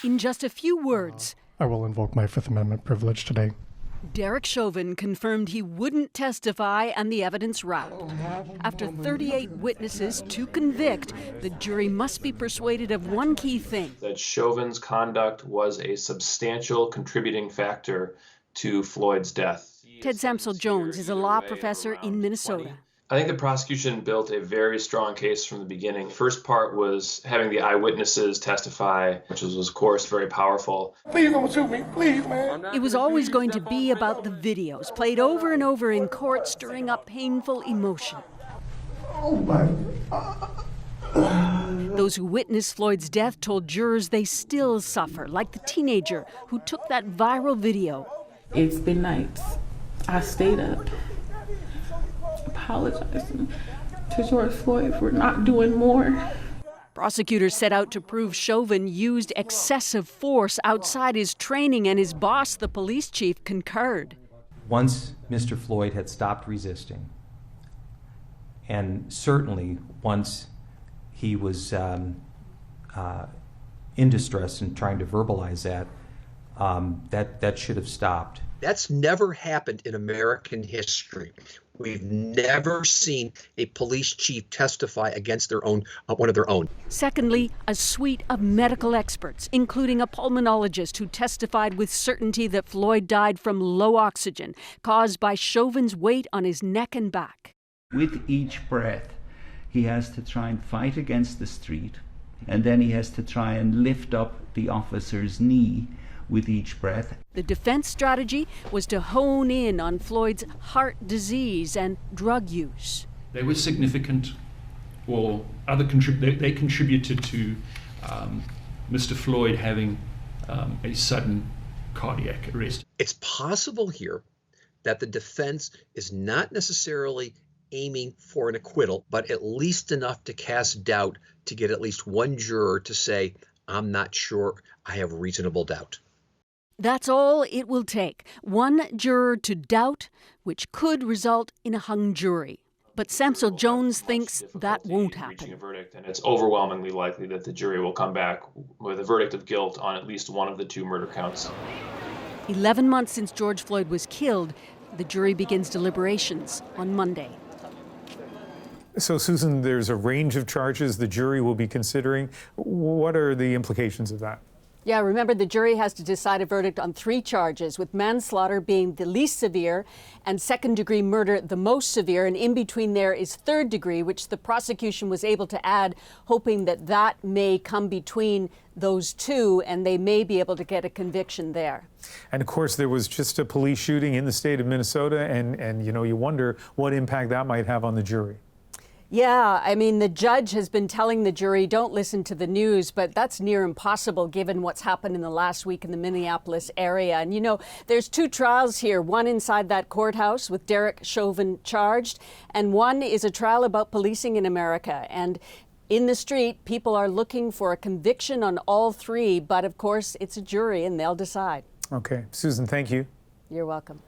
In just a few words, I will invoke my Fifth Amendment privilege today. Derek Chauvin confirmed he wouldn't testify and the evidence rattled. After 38 witnesses to convict, the jury must be persuaded of one key thing. That Chauvin's conduct was a substantial contributing factor to Floyd's death. Ted Samsel-Jones is a law professor in Minnesota. I think the prosecution built a very strong case from the beginning. First part was having the eyewitnesses testify, which was of course, very powerful. Please don't shoot me, please, man. It was always going to be about the videos, played over and over in court, stirring up painful emotion. Oh, my God. Those who witnessed Floyd's death told jurors they still suffer, like the teenager who took that viral video. It's been nights. I stayed up, apologizing to George Floyd for not doing more. Prosecutors set out to prove Chauvin used excessive force outside his training, and his boss, the police chief, concurred. Once Mr. Floyd had stopped resisting, and certainly once he was in distress and trying to verbalize that, that should have stopped. That's never happened in American history. We've never seen a police chief testify against one of their own. Secondly, a suite of medical experts, including a pulmonologist who testified with certainty that Floyd died from low oxygen caused by Chauvin's weight on his neck and back. With each breath, he has to try and fight against the street, and then he has to try and lift up the officer's knee with each breath. The defense strategy was to hone in on Floyd's heart disease and drug use. They were significant, or they contributed to Mr. Floyd having a sudden cardiac arrest. It's possible here that the defense is not necessarily aiming for an acquittal, but at least enough to cast doubt to get at least one juror to say, I'm not sure, I have reasonable doubt. That's all it will take. One juror to doubt, which could result in a hung jury. But Samsel-Jones thinks that won't happen. Reaching a verdict, and it's overwhelmingly likely that the jury will come back with a verdict of guilt on at least one of the two murder counts. 11 months since George Floyd was killed, the jury begins deliberations on Monday. So, Susan, there's a range of charges the jury will be considering. What are the implications of that? Yeah, remember, the jury has to decide a verdict on 3 charges, with manslaughter being the least severe and second-degree murder the most severe. And in between there is third degree, which the prosecution was able to add, hoping that that may come between those two and they may be able to get a conviction there. And of course, there was just a police shooting in the state of Minnesota, and you wonder what impact that might have on the jury. Yeah, I mean, the judge has been telling the jury, don't listen to the news, but that's near impossible given what's happened in the last week in the Minneapolis area. And there's 2 trials here, one inside that courthouse with Derek Chauvin charged, and one is a trial about policing in America. And in the street, people are looking for a conviction on all 3, but of course, it's a jury and they'll decide. Okay, Susan, thank you. You're welcome.